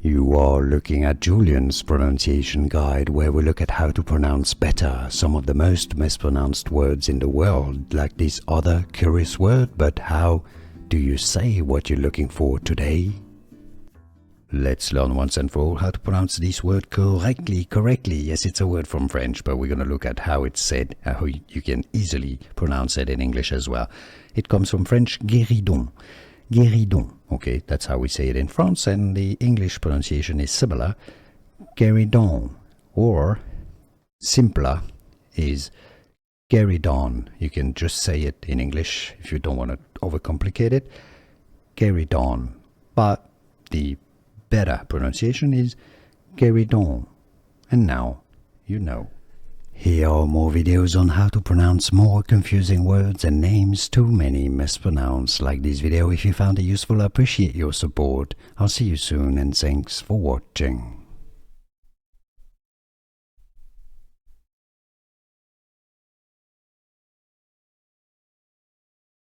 You are looking at Julian's pronunciation guide, where we look at how to pronounce better some of the most mispronounced words in the world, like this other curious word. But how do you say what you're looking for today? Let's learn once and for all how to pronounce this word correctly. Yes, it's a word from French, but we're going to look at how it's said, how you can easily pronounce it in English as well. It comes from French guéridon. Guéridon. Okay, that's how we say it in France, and the English pronunciation is similar. Gueridon, or simpler is Gueridon. You can just say it in English if you don't want to overcomplicate it. Gueridon. But the better pronunciation is Gueridon. And now you know. Here are more videos on how to pronounce more confusing words and names too many mispronounced. Like this video if you found it useful. I appreciate your support. I'll see you soon, and thanks for watching.